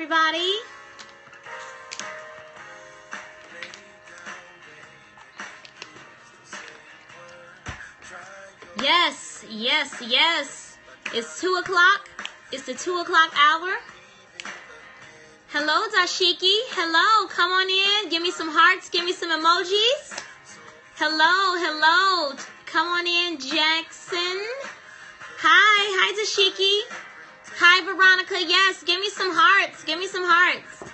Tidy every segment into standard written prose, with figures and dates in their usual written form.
everybody. Yes, yes, yes. It's 2 o'clock. It's the 2 o'clock hour. Hello, Dashiki. Hello, come on in. Give me some hearts. Give me some emojis. Hello, hello. Come on in, Jackson. Hi, Dashiki. Hi, Veronica. Yes, give me some hearts. Give me some hearts.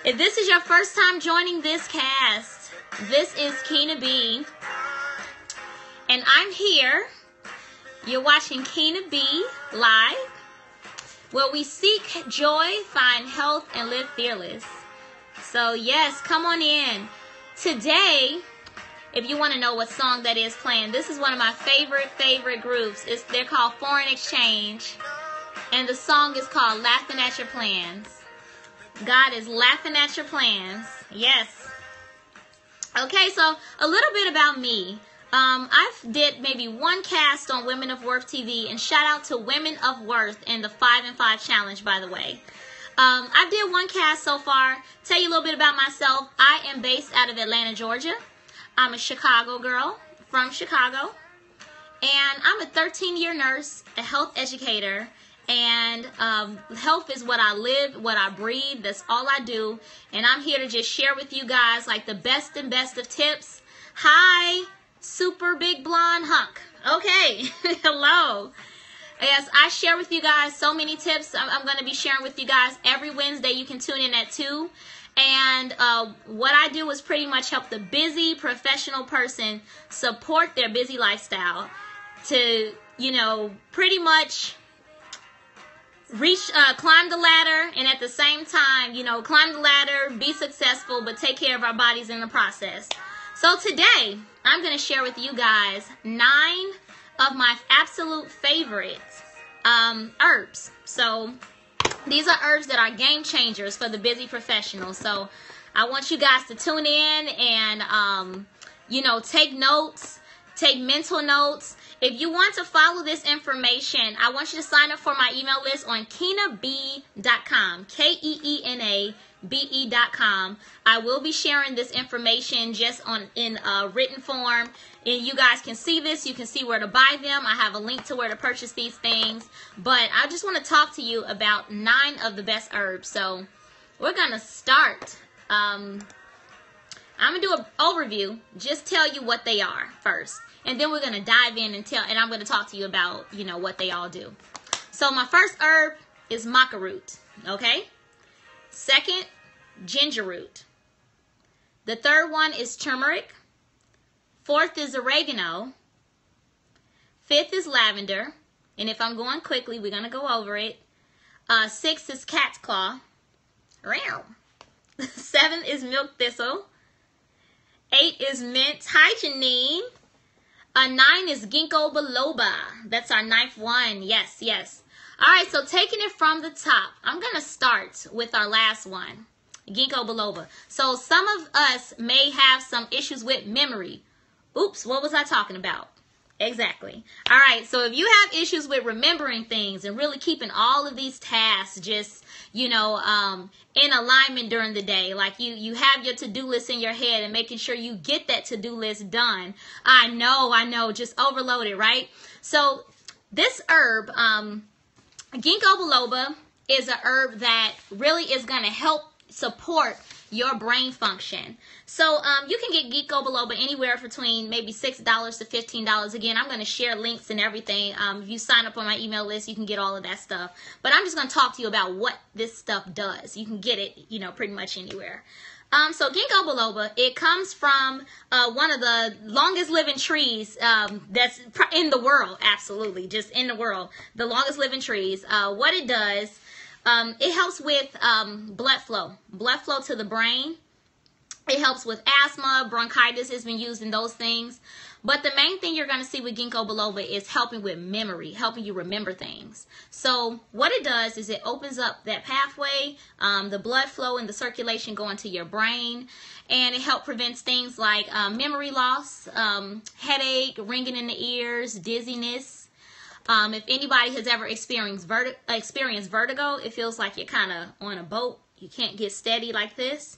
If this is your first time joining this cast, this is Keena B. And I'm here. You're watching Keena B live, where we seek joy, find health, and live fearless. So yes, come on in. Today, if you want to know what song that is playing, this is one of my favorite groups. They're called Foreign Exchange. And the song is called Laughing at Your Plans. God is laughing at your plans. Yes. Okay, so a little bit about me. I did maybe one cast on Women of Worth TV, and shout out to Women of Worth and the 5 and 5 challenge, by the way. I did one cast so far. Tell you a little bit about myself. I am based out of Atlanta, Georgia. I'm a Chicago girl from Chicago, and I'm a 13-year nurse, a health educator, and health is what I live, what I breathe. That's all I do, and I'm here to just share with you guys like the best and best of tips. Hi, super big blonde hunk. Okay, hello. Yes, I share with you guys so many tips. I'm going to be sharing with you guys every Wednesday. You can tune in at 2. And what I do is pretty much help the busy professional person support their busy lifestyle to, you know, pretty much reach, climb the ladder, and at the same time, you know, climb the ladder, be successful, but take care of our bodies in the process. So today, I'm going to share with you guys 9 of my absolute favorite herbs. So these are herbs that are game changers for the busy professional. So I want you guys to tune in and, you know, take notes, take mental notes. If you want to follow this information, I want you to sign up for my email list on KeenaB.com, KeenaBe.com. I will be sharing this information just in written form, and you guys can see this. You can see where to buy them. I have a link to where to purchase these things, but I just want to talk to you about 9 of the best herbs. So we're going to start. I'm going to do an overview, just tell you what they are first. And then we're going to dive in and I'm going to talk to you about, you know, what they all do. So my first herb is maca root, okay? Second, ginger root. The third one is turmeric. Fourth is oregano. Fifth is lavender. And if I'm going quickly, we're going to go over it. 6 is cat's claw. 7 is milk thistle. 8 is mint. Hi, Janine. 9 is ginkgo biloba. That's our 9th one. Yes, yes. All right, so taking it from the top, I'm going to start with our last one, ginkgo biloba. So some of us may have some issues with memory. Oops, what was I talking about? Exactly. All right, so if you have issues with remembering things and really keeping all of these tasks just, you know, in alignment during the day, like you have your to-do list in your head and making sure you get that to-do list done. I know, just overloaded, right? So this herb, ginkgo biloba, is a herb that really is going to help support your brain function. So you can get ginkgo biloba anywhere between maybe $6 to $15. Again, I'm going to share links and everything. If you sign up on my email list, you can get all of that stuff. But I'm just going to talk to you about what this stuff does. You can get it, you know, pretty much anywhere. So ginkgo biloba, it comes from one of the longest living trees that's in the world. Absolutely, just in the world. The longest living trees. What it does, it helps with blood flow to the brain. It helps with asthma, bronchitis has been used in those things. But the main thing you're going to see with ginkgo biloba is helping with memory, helping you remember things. So what it does is it opens up that pathway, the blood flow and the circulation going to your brain. And it helps prevent things like memory loss, headache, ringing in the ears, dizziness. If anybody has ever experienced vertigo, it feels like you're kind of on a boat. You can't get steady like this.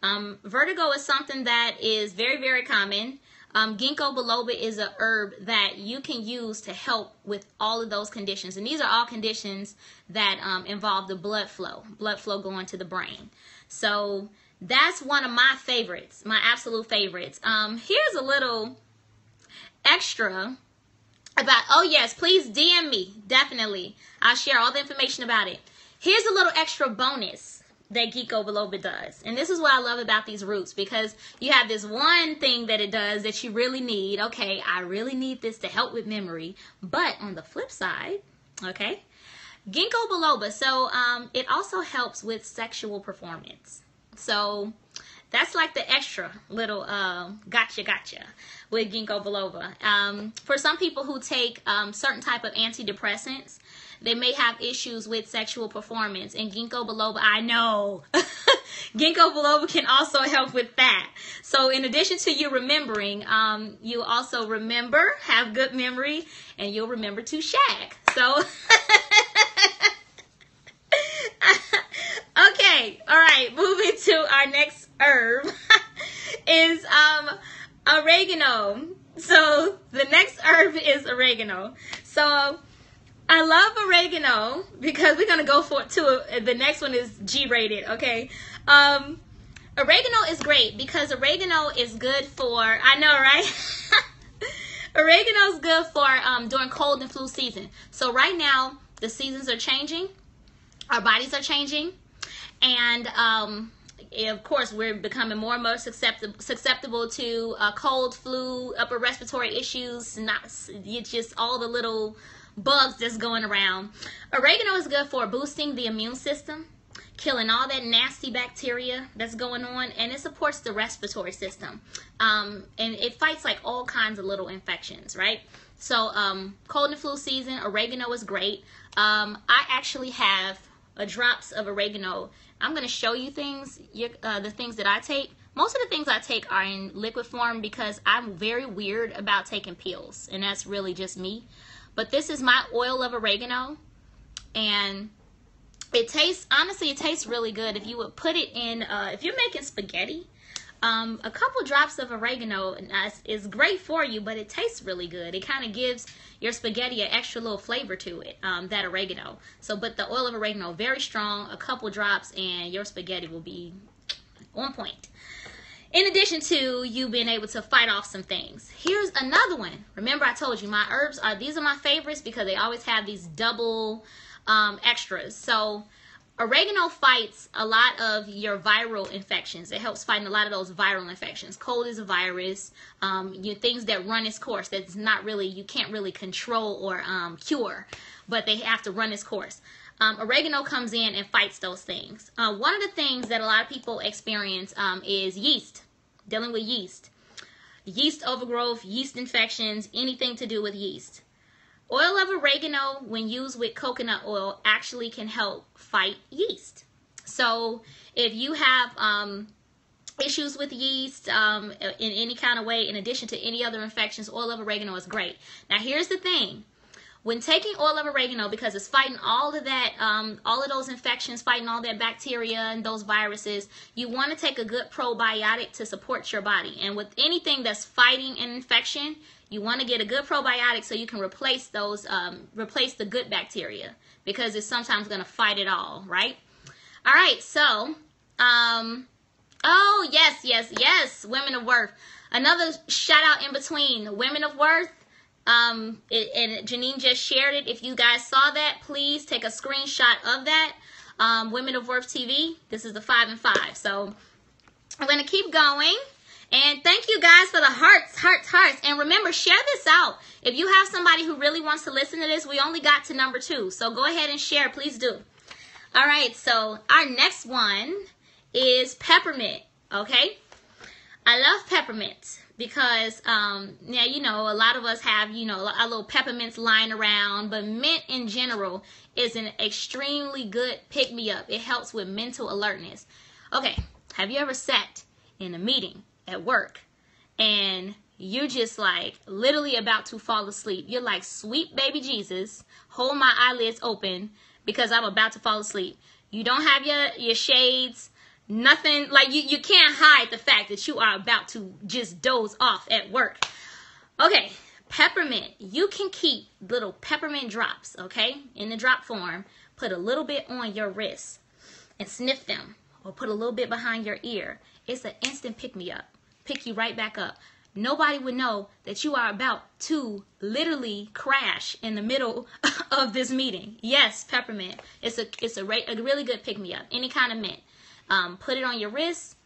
Vertigo is something that is very, very common. Ginkgo biloba is a herb that you can use to help with all of those conditions. And these are all conditions that involve the blood flow going to the brain. So that's one of my favorites, my absolute favorites. Here's a little extra about, oh yes, please DM me, definitely. I'll share all the information about it. Here's a little extra bonus that Ginkgo biloba does. And this is what I love about these roots, because you have this one thing that it does that you really need. Okay, I really need this to help with memory. But on the flip side, okay, Ginkgo biloba, so it also helps with sexual performance. So that's like the extra little gotcha with Ginkgo biloba. For some people who take certain type of antidepressants, they may have issues with sexual performance, and Ginkgo biloba, I know, Ginkgo biloba can also help with that. So in addition to you remembering, you also have good memory, and you'll remember to shag. So, okay, all right, moving to our next herb is oregano. So the next herb is oregano. So I love oregano because we're going to go the next one is G-rated, okay? Oregano is great because oregano is good for, I know, right? Oregano is good for during cold and flu season. So right now, the seasons are changing. Our bodies are changing. And of course, we're becoming more and more susceptible to cold, flu, upper respiratory issues, just all the little bugs that's going around. Oregano is good for boosting the immune system, killing all that nasty bacteria that's going on, and it supports the respiratory system. And it fights like all kinds of little infections, right? So cold and flu season, oregano is great. I actually have drops of oregano. I'm going to show you things, the things that I take. Most of the things I take are in liquid form because I'm very weird about taking pills, and that's really just me. But this is my oil of oregano, and it tastes, honestly, it tastes really good. If you would put it in, if you're making spaghetti, a couple drops of oregano is great for you, but it tastes really good. It kind of gives your spaghetti an extra little flavor to it, that oregano. So, but the oil of oregano, very strong, a couple drops, and your spaghetti will be on point. In addition to you being able to fight off some things. Here's another one. Remember I told you my herbs these are my favorites because they always have these double extras. So oregano fights a lot of your viral infections. It helps fighting a lot of those viral infections. Cold is a virus. Things that run its course that's not really, you can't really control or cure, but they have to run its course. Oregano comes in and fights those things. One of the things that a lot of people experience is yeast, dealing with yeast. Yeast overgrowth, yeast infections, anything to do with yeast. Oil of oregano, when used with coconut oil, actually can help fight yeast. So if you have issues with yeast in any kind of way, in addition to any other infections, oil of oregano is great. Now here's the thing. When taking oil of oregano, because it's fighting all of that, all of those infections, fighting all that bacteria and those viruses, you want to take a good probiotic to support your body. And with anything that's fighting an infection, you want to get a good probiotic so you can replace those, replace the good bacteria, because it's sometimes going to fight it all, right? All right, so, oh, yes, Women of Worth. Another shout out in between, Women of Worth. And Janine just shared it. If you guys saw that, please take a screenshot of that. Women of Worth TV. This is the 5 and 5. So I'm going to keep going. And thank you guys for the hearts. And remember, share this out. If you have somebody who really wants to listen to this, we only got to number 2. So go ahead and share. Please do. All right. So our next one is peppermint. Okay. I love peppermint. Because, now, you know, a lot of us have, you know, our little peppermints lying around. But mint in general is an extremely good pick-me-up. It helps with mental alertness. Okay, have you ever sat in a meeting at work and you just like literally about to fall asleep. You're like, sweet baby Jesus, hold my eyelids open because I'm about to fall asleep. You don't have your shades, nothing. Like you can't hide the fact that you are about to just doze off at work. Okay, peppermint. You can keep little peppermint drops, okay, in the drop form. Put a little bit on your wrist and sniff them, or put a little bit behind your ear. It's an instant pick-me-up. Pick you right back up. Nobody would know that you are about to literally crash in the middle of this meeting. Yes, peppermint. It's a really good pick-me-up. Any kind of mint. Put it on your wrist.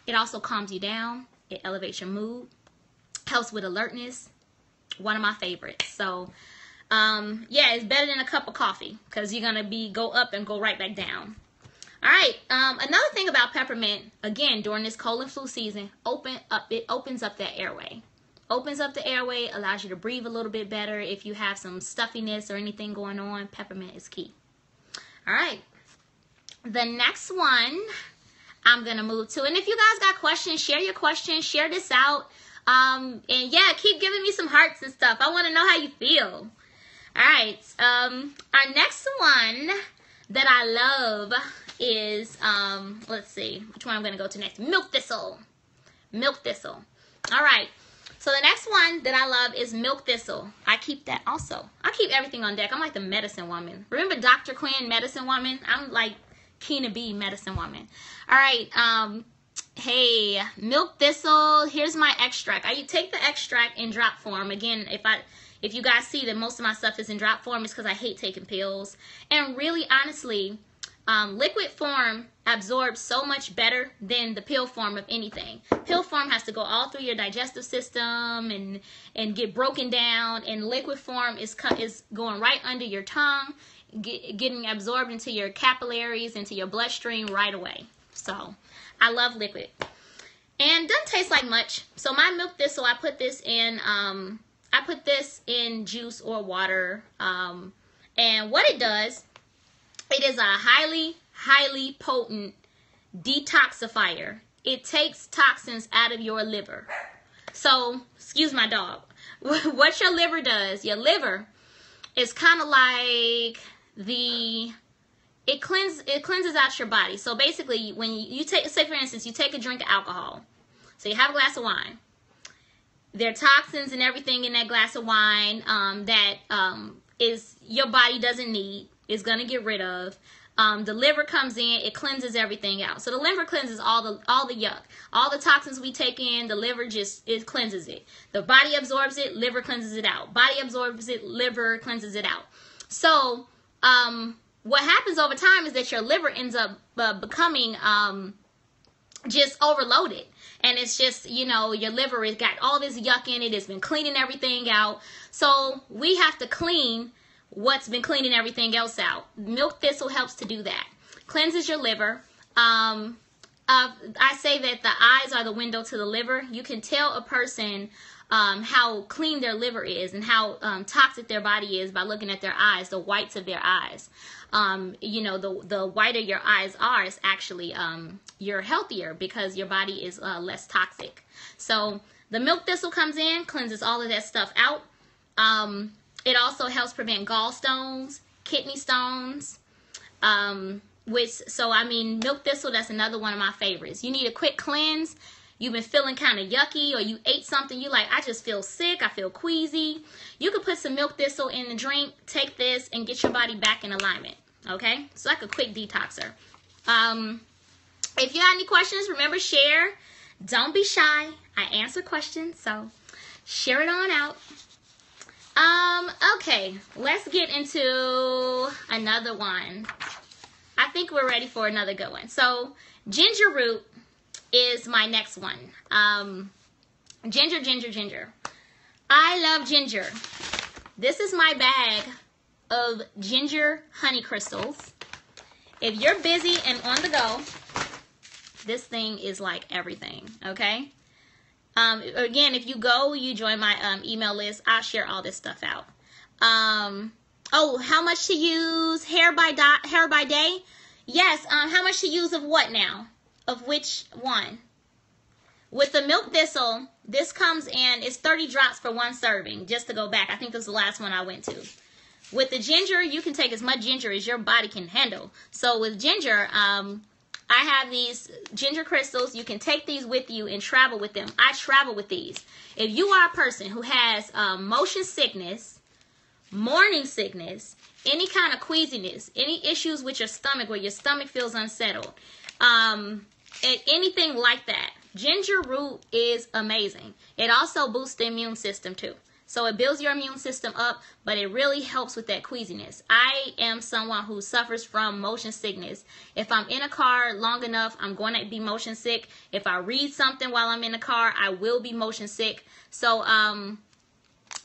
It also calms you down. It elevates your mood. Helps with alertness. One of my favorites. So, yeah, it's better than a cup of coffee because you're going to go up and go right back down. All right, another thing about peppermint, again, during this cold and flu season, it opens up that airway. Opens up the airway, allows you to breathe a little bit better. If you have some stuffiness or anything going on, peppermint is key. All right, the next one I'm going to move to. And if you guys got questions, share your questions, share this out. And yeah, keep giving me some hearts and stuff. I want to know how you feel. All right, our next one that I love is, let's see, which one I'm going to go to next. Milk thistle. Milk thistle. All right. So the next one that I love is milk thistle. I keep that also. I keep everything on deck. I'm like the medicine woman. Remember Dr. Quinn, medicine woman? I'm like Keena B, medicine woman. All right. Hey, milk thistle. Here's my extract. I take the extract in drop form. Again, if you guys see that most of my stuff is in drop form, it's because I hate taking pills. And really, honestly, liquid form absorbs so much better than the pill form of anything. Pill form has to go all through your digestive system and get broken down, and liquid form is going right under your tongue, getting absorbed into your capillaries, into your bloodstream right away. So I love liquid. And doesn't taste like much. So my milk thistle, I put this in juice or water. And what it does, it is a highly, highly potent detoxifier. It takes toxins out of your liver. So, excuse my dog. What your liver does, your liver is kind of like it cleanses out your body. So basically, when you take, say for instance, you take a drink of alcohol. So you have a glass of wine. There are toxins and everything in that glass of wine that is your body doesn't need, is going to get rid of. The liver comes in, it cleanses everything out. So the liver cleanses all the yuck. All the toxins we take in, the liver it cleanses it. The body absorbs it, liver cleanses it out. Body absorbs it, liver cleanses it out. So what happens over time is that your liver ends up becoming just overloaded. And it's just, you know, your liver has got all this yuck in it. It's been cleaning everything out. So we have to clean what's been cleaning everything else out. Milk thistle helps to do that. Cleanses your liver. I say that the eyes are the window to the liver. You can tell a person how clean their liver is and how toxic their body is by looking at their eyes, the whites of their eyes. You know, the whiter your eyes are, is actually you're healthier because your body is less toxic. So the milk thistle comes in, cleanses all of that stuff out. It also helps prevent gallstones, kidney stones, so I mean, milk thistle, that's another one of my favorites. You need a quick cleanse. You've been feeling kind of yucky, or you ate something, you like, I just feel sick, I feel queasy. You could put some milk thistle in the drink, take this, and get your body back in alignment, okay? It's like a quick detoxer. If you have any questions, remember, share. Don't be shy. I answer questions, so share it on out. Okay, let's get into another one. I think we're ready for another good one. So, ginger root is my next one. Ginger. I love ginger. This is my bag of ginger honey crystals. If you're busy and on the go, this thing is like everything, okay? Again, if you join my email list, I'll share all this stuff out. Oh, how much to use hair by day? Yes, how much to use of what now? Of which one? With the milk thistle, this comes in, it's 30 drops for 1 serving, just to go back. I think this was the last one I went to. With the ginger, you can take as much ginger as your body can handle. So with ginger, I have these ginger crystals. You can take these with you and travel with them. I travel with these. If you are a person who has motion sickness, morning sickness, any kind of queasiness, any issues with your stomach where your stomach feels unsettled, anything like that, ginger root is amazing. It also boosts the immune system too. So it builds your immune system up, but it really helps with that queasiness. I am someone who suffers from motion sickness. If I'm in a car long enough, I'm going to be motion sick. If I read something while I'm in the car, I will be motion sick. So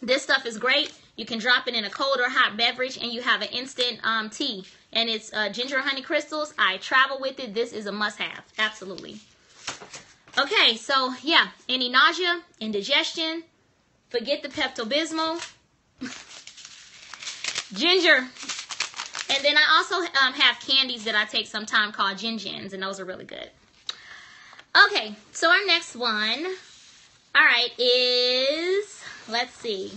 this stuff is great. You can drop it in a cold or hot beverage, and you have an instant tea. And it's ginger honey crystals. I travel with it. This is a must-have. Absolutely. Okay, so yeah, any nausea, indigestion, forget the Pepto-Bismol, ginger. And then I also have candies that I take sometime called Gin-Gins, and those are really good. Okay, so our next one, all right, is, let's see.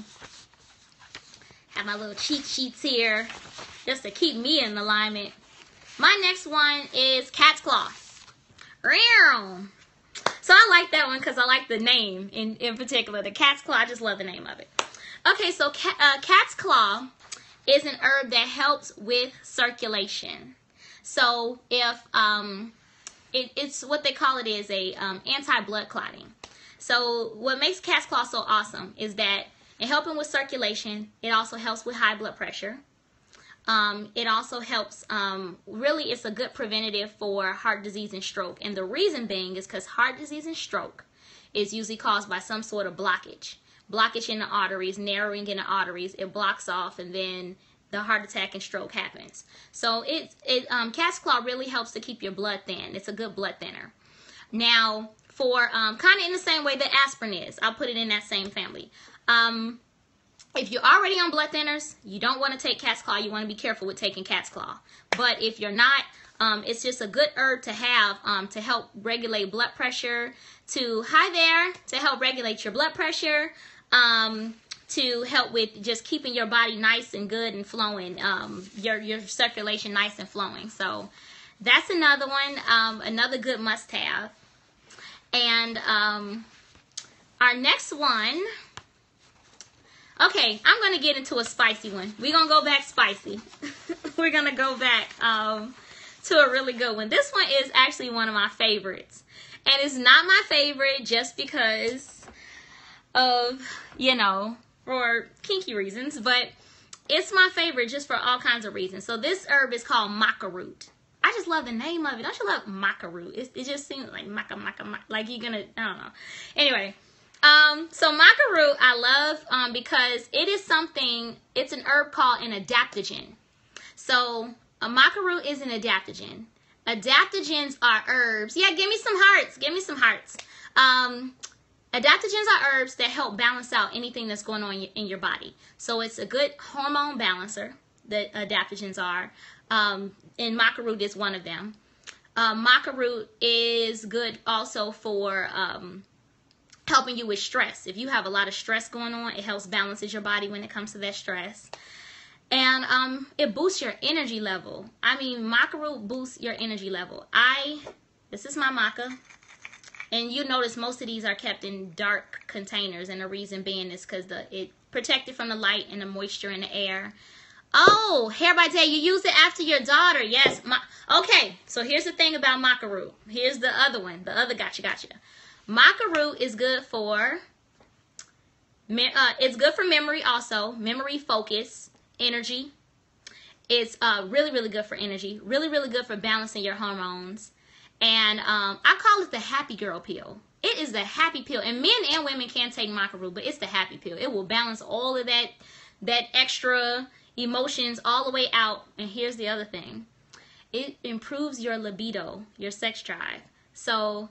Have my little cheat sheets here just to keep me in alignment. My next one is cat's claw. So I like that one because I like the name in particular. The cat's claw, I just love the name of it. Okay, so cat's claw is an herb that helps with circulation. So if it's what they call it is a anti-blood clotting. So what makes cat's claw so awesome is that in helping with circulation, it also helps with high blood pressure. It also helps, really it's a good preventative for heart disease and stroke. And the reason being is because heart disease and stroke is usually caused by some sort of blockage. Blockage in the arteries, narrowing in the arteries, it blocks off, and then the heart attack and stroke happens. So cat's claw really helps to keep your blood thin. It's a good blood thinner. Now, for kind of in the same way that aspirin is, I'll put it in that same family. If you're already on blood thinners, you don't want to take cat's claw. You want to be careful with taking cat's claw. But if you're not, it's just a good herb to have to help regulate blood pressure, to help regulate your blood pressure, to help with just keeping your body nice and good and flowing, your circulation nice and flowing. So that's another one, another good must-have. And our next one, okay, I'm going to get into a spicy one. We're going to go back spicy. We're going to go back to a really good one. This one is actually one of my favorites. And it's not my favorite just because of, for kinky reasons. But it's my favorite just for all kinds of reasons. So this herb is called maca root. I just love the name of it. Don't you love maca root? It just seems like maca, like you're going to, I don't know. Anyway. So maca root I love because it is it's an herb called an adaptogen. So a maca root is an adaptogen. Adaptogens are herbs. Yeah, give me some hearts. Give me some hearts. Adaptogens are herbs that help balance out anything that's going on in your body. So it's a good hormone balancer, the adaptogens are. And maca root is one of them. Maca root is good also for helping you with stress. If you have a lot of stress going on, it helps balances your body when it comes to that stress. And it boosts your energy level. I mean, maca root boosts your energy level. This is my maca. And you notice most of these are kept in dark containers. And the reason being is because it protected from the light and the moisture in the air. Oh, hair by day. You use it after your daughter. Yes. Okay, so here's the thing about maca root. Here's the other one. The other gotcha. Maca root is good for memory also. Memory, focus, energy. It's really, really good for energy. Really, really good for balancing your hormones. And I call it the happy girl pill. It is the happy pill. And men and women can take maca root, but it's the happy pill. It will balance all of that extra emotions all the way out. And here's the other thing. It improves your libido, your sex drive. So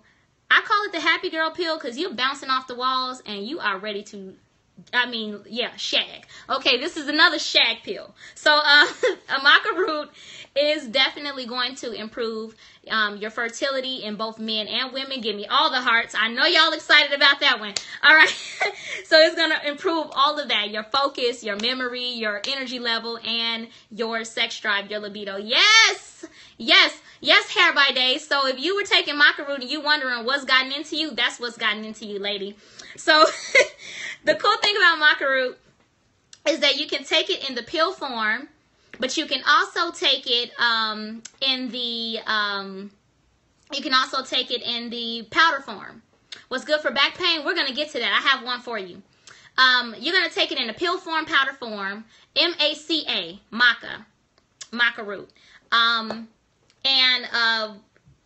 I call it the happy girl pill because you're bouncing off the walls and you are ready to, shag. Okay, this is another shag pill. So a maca root is definitely definitely going to improve your fertility in both men and women. Give me all the hearts. I know y'all excited about that one. All right. So it's going to improve all of that. Your focus, your memory, your energy level, and your sex drive, your libido. Yes. Yes. Yes, hair by day. So if you were taking maca root and you wondering what's gotten into you, that's what's gotten into you, lady. So the cool thing about maca root is that you can take it in the pill form, but you can also take it in the powder form. What's good for back pain? We're gonna get to that. I have one for you. You're gonna take it in the pill form, powder form, MACA, maca root.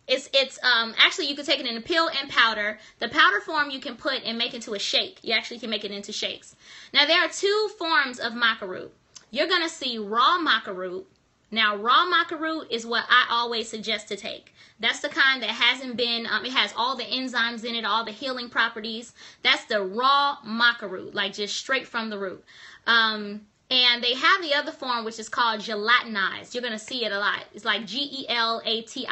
It's actually, you can take it in a pill and powder. The powder form you can put and make into a shake. You actually can make it into shakes. Now, there are two forms of maca root. You're going to see raw maca root. Now, raw maca root is what I always suggest to take. That's the kind that hasn't been, it has all the enzymes in it, all the healing properties. That's the raw maca root, like just straight from the root. And they have the other form, which is called gelatinized. You're going to see it a lot. It's like gelatinized,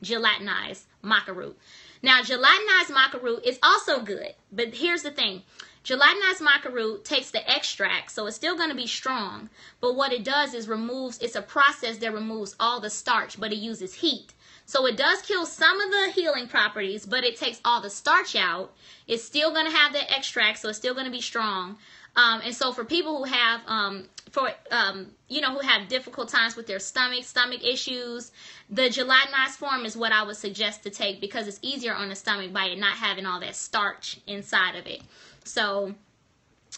gelatinized maca root. Now, gelatinized maca root is also good. But here's the thing. Gelatinized maca root takes the extract, so it's still going to be strong. But what it does is it's a process that removes all the starch, but it uses heat. So it does kill some of the healing properties, but it takes all the starch out. It's still going to have the extract, so it's still going to be strong. And so for people who have, who have difficult times with their stomach issues, the gelatinized form is what I would suggest to take because it's easier on the stomach by it not having all that starch inside of it. So,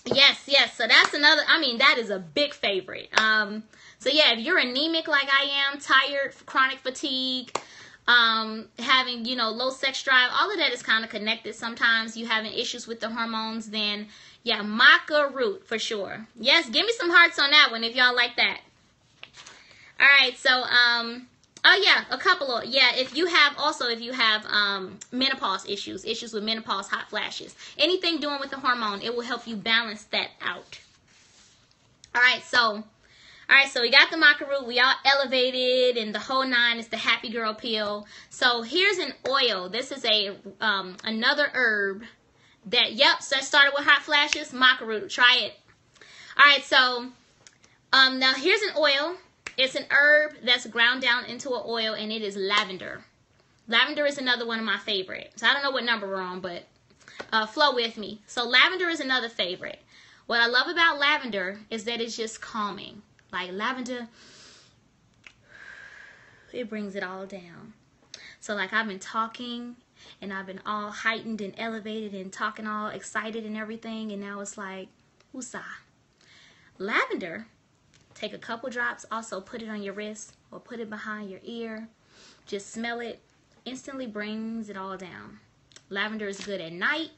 yes. So that's another, that is a big favorite. So yeah, if you're anemic like I am, tired, chronic fatigue, having, low sex drive, all of that is kind of connected. Sometimes you having issues with the hormones, then yeah, maca root for sure. Yes, give me some hearts on that one if y'all like that. All right, so if you have menopause issues with menopause, hot flashes, anything doing with the hormone, it will help you balance that out. All right, so we got the maca root, we all elevated, and the whole nine is the happy girl pill. So here's an oil. This is another herb that, so I started with hot flashes, maca root. Try it. All right, so now here's an oil. It's an herb that's ground down into an oil, and it is lavender. Lavender is another one of my favorites. I don't know what number we're on, but flow with me. So lavender is another favorite. What I love about lavender is that it's just calming. Like lavender, it brings it all down. So like I've been talking and I've been all heightened and elevated and talking all excited and everything, and now it's like, woosah. Lavender, take a couple drops, also put it on your wrist or put it behind your ear. Just smell it, instantly brings it all down. Lavender is good at night.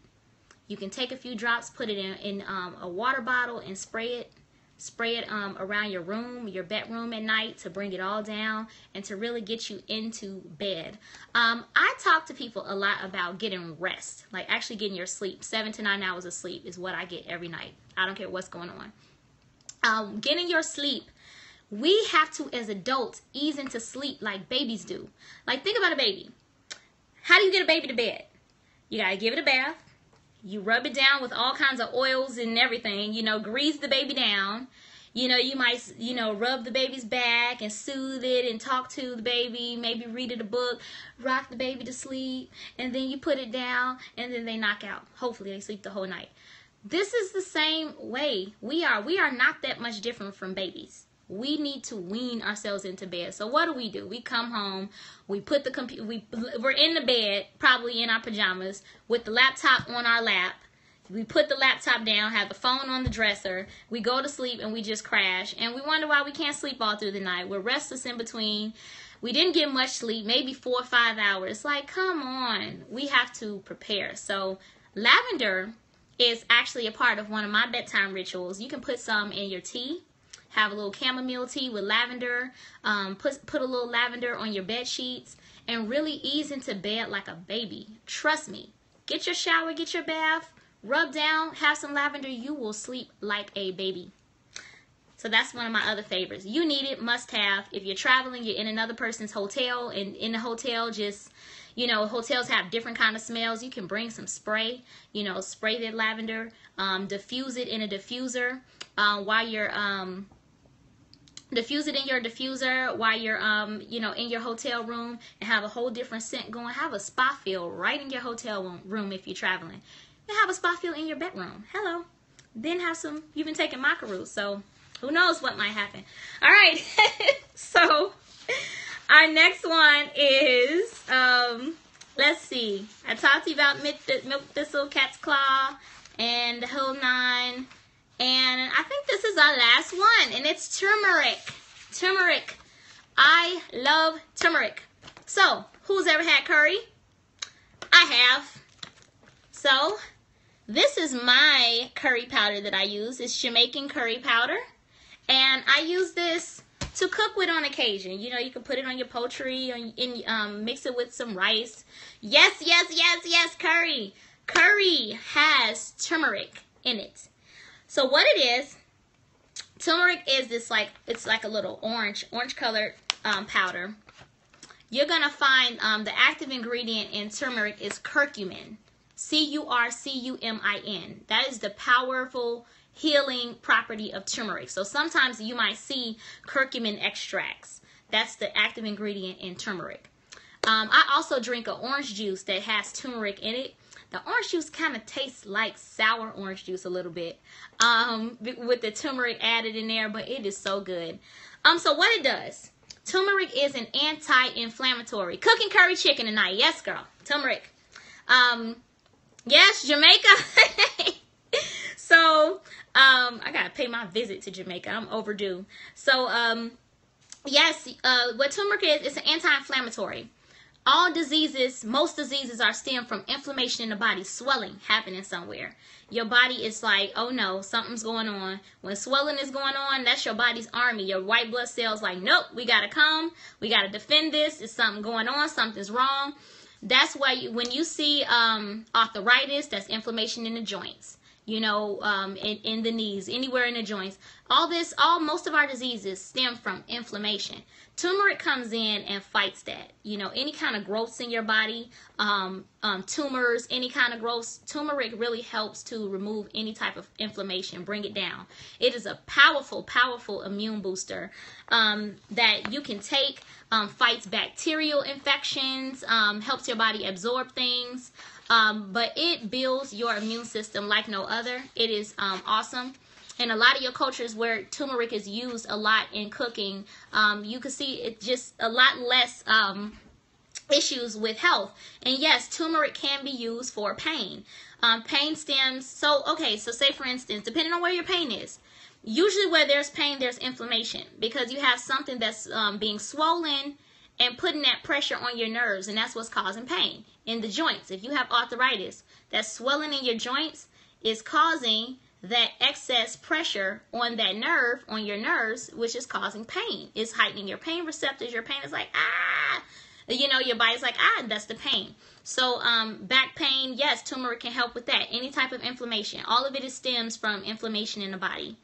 You can take a few drops, put it in a water bottle and spray it around your room, your bedroom at night to bring it all down and to really get you into bed. I talk to people a lot about getting rest, like actually getting your sleep. 7 to 9 hours of sleep is what I get every night. I don't care what's going on. Getting your sleep, we have to, as adults, ease into sleep like babies do. Like, think about a baby. How do you get a baby to bed? You got to give it a bath. You rub it down with all kinds of oils and everything, grease the baby down. You might, rub the baby's back and soothe it and talk to the baby, maybe read it a book, rock the baby to sleep, and then you put it down and then they knock out. Hopefully they sleep the whole night. This is the same way we are. We are not that much different from babies. We need to wean ourselves into bed. So what do? We come home, we put the computer, we're in the bed, probably in our pajamas, with the laptop on our lap. We put the laptop down, have the phone on the dresser. We go to sleep and we just crash. And we wonder why we can't sleep all through the night. We're restless in between. We didn't get much sleep, maybe 4 or 5 hours. Like, come on. We have to prepare. So lavender is actually a part of one of my bedtime rituals. You can put some in your tea. Have a little chamomile tea with lavender. Put a little lavender on your bed sheets and really ease into bed like a baby. Trust me. Get your shower, get your bath, rub down, have some lavender. You will sleep like a baby. So that's one of my other favorites. You need it, must have. If you're traveling, you're in another person's hotel, and in the hotel, just, you know, hotels have different kind of smells. You can bring some spray, you know, spray that lavender, diffuse it in a diffuser while you're, diffuse it in your diffuser while you're, you know, in your hotel room, and have a whole different scent going. Have a spa feel right in your hotel room if you're traveling. And have a spa feel in your bedroom. Hello. Then have some, you've been taking macaroons, so who knows what might happen. All right. So our next one is, let's see. I talked to you about milk thistle, cat's claw, and the whole nine. And I think this is our last one, and it's turmeric. Turmeric. I love turmeric. So, who's ever had curry? I have. So, this is my curry powder that I use. It's Jamaican curry powder. And I use this to cook with on occasion. You know, you can put it on your poultry and mix it with some rice. Yes, yes, yes, yes, curry. Curry has turmeric in it. So what it is, turmeric is this, like, it's like a little orange colored powder. You're going to find the active ingredient in turmeric is curcumin. C-U-R-C-U-M-I-N. That is the powerful healing property of turmeric. So sometimes you might see curcumin extracts. That's the active ingredient in turmeric. I also drink an orange juice that has turmeric in it. The orange juice kind of tastes like sour orange juice a little bit with the turmeric added in there, but it is so good. So what it does, turmeric is an anti-inflammatory. Cooking curry chicken tonight. Yes, girl. Turmeric. Yes, Jamaica. So, I got to pay my visit to Jamaica. I'm overdue. So, yes, what turmeric is, it's an anti-inflammatory. All diseases, most diseases are stemmed from inflammation in the body, swelling happening somewhere. Your body is like, oh no, something's going on. When swelling is going on, that's your body's army. Your white blood cells like, nope, we got to come. We got to defend this. There's something going on. Something's wrong. That's why when you see arthritis, that's inflammation in the joints. You know, in the knees, anywhere in the joints. Most of our diseases stem from inflammation. Turmeric comes in and fights that. You know, any kind of growths in your body, tumors, any kind of growths, turmeric really helps to remove any type of inflammation, bring it down. It is a powerful, powerful immune booster that you can take, fights bacterial infections, helps your body absorb things. But it builds your immune system like no other. It is awesome. In a lot of your cultures where turmeric is used a lot in cooking, you can see it just a lot less issues with health. And yes, turmeric can be used for pain. Pain stems, so say for instance, depending on where your pain is, usually where there's pain, there's inflammation, because you have something that's being swollen and putting that pressure on your nerves, and that's what's causing pain in the joints. If you have arthritis, that swelling in your joints is causing that excess pressure on that nerve, on your nerves, which is causing pain. It's heightening your pain receptors. Your pain is like, ah, you know, your body's like, ah, that's the pain. So back pain, yes, turmeric can help with that. Any type of inflammation. All of it stems from inflammation in the body.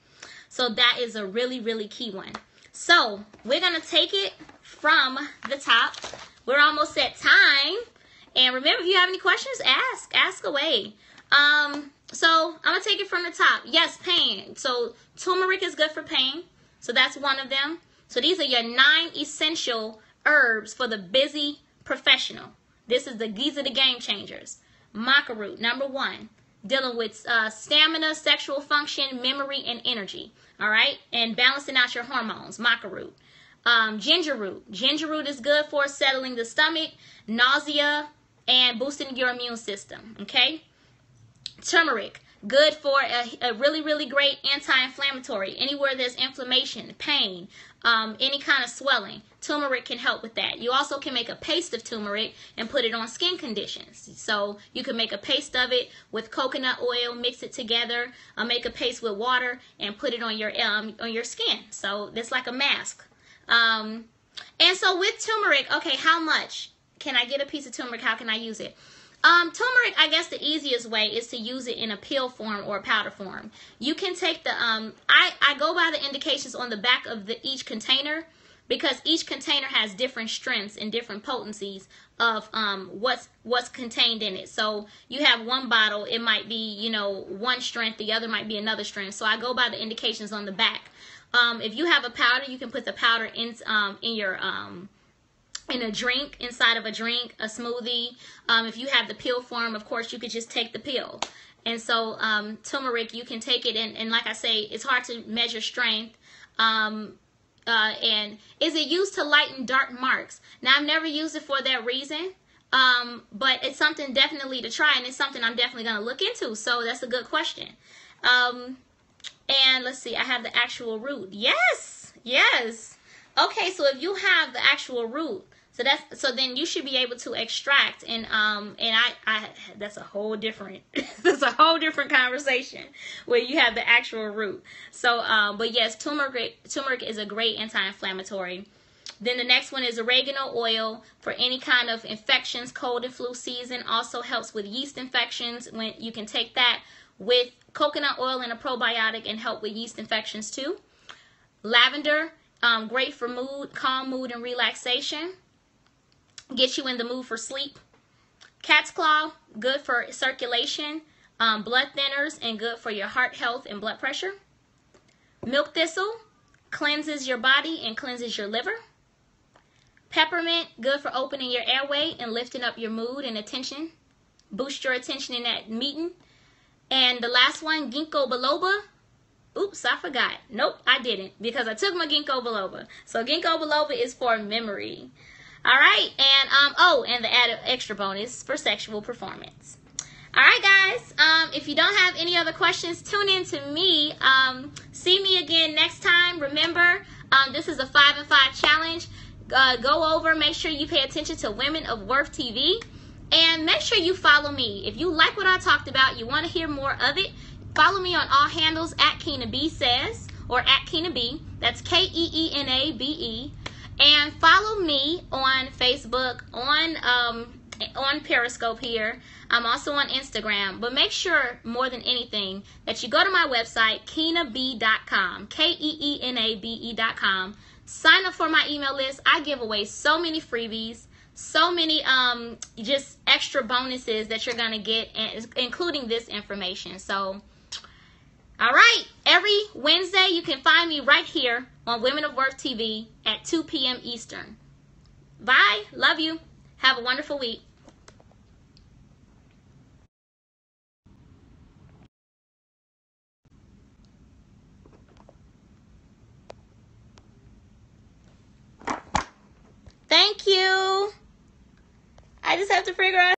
So that is a really, really key one. So we're going to take it from the top. We're almost at time. And remember, if you have any questions, ask away. So I'm going to take it from the top. Yes, pain. So turmeric is good for pain. So that's one of them. So these are your 9 essential herbs for the busy professional. These are the game changers. Maca root, number 1. Dealing with stamina, sexual function, memory, and energy. All right? And balancing out your hormones. Maca root. Ginger root. Ginger root is good for settling the stomach, nausea, and boosting your immune system. Okay? Turmeric, good for a really, really great anti-inflammatory. Anywhere there's inflammation, pain, any kind of swelling, turmeric can help with that. You also can make a paste of turmeric and put it on skin conditions. So you can make a paste of it with coconut oil, mix it together, make a paste with water, and put it on your skin. So it's like a mask. And so with turmeric, okay, how much can I get a piece of turmeric? How can I use it? Turmeric, I guess the easiest way is to use it in a pill form or a powder form. You can take the, I go by the indications on the back of each container, because each container has different strengths and different potencies of what's contained in it. So you have one bottle, it might be, you know, one strength, the other might be another strength. So I go by the indications on the back. If you have a powder, you can put the powder in your in a drink, inside of a drink, a smoothie. If you have the pill form, of course, you could just take the pill. And so turmeric, you can take it, and like I say, it's hard to measure strength. And is it used to lighten dark marks? Now, I've never used it for that reason, but it's something definitely to try, and it's something I'm definitely going to look into. So that's a good question. And let's see, I have the actual root. Yes, yes. Okay, so if you have the actual root, so then you should be able to extract, and that's a whole different that's a whole different conversation where you have the actual root. So but yes, turmeric is a great anti-inflammatory. Then the next one is oregano oil for any kind of infections, cold and flu season. Also helps with yeast infections. When you can take that with coconut oil and a probiotic and help with yeast infections too. Lavender, great for mood, calm mood and relaxation. Get you in the mood for sleep. Cat's claw, good for circulation, blood thinners, and good for your heart health and blood pressure. Milk thistle, cleanses your body and cleanses your liver. Peppermint, good for opening your airway and lifting up your mood and attention. Boost your attention in that meeting. And the last one, ginkgo biloba. Oops, I forgot. Nope, I didn't, because I took my ginkgo biloba. So ginkgo biloba is for memory. All right, and and the added extra bonus for sexual performance. All right, guys. If you don't have any other questions, tune in to me. See me again next time. Remember, this is a 5 and 5 challenge. Go over, make sure you pay attention to Women of Worth TV, and make sure you follow me. If you like what I talked about, you want to hear more of it, follow me on all handles at Keena B Says, or at Keena B. That's KEENABE. And follow me on Facebook, on Periscope here. I'm also on Instagram. But make sure, more than anything, that you go to my website, KeenaB.com, KEENABE.com. Sign up for my email list. I give away so many freebies, so many just extra bonuses that you're going to get, including this information. So, all right, every Wednesday you can find me right here on Women of Worth TV at 2 p.m. Eastern. Bye. Love you. Have a wonderful week. Thank you. I just have to figure out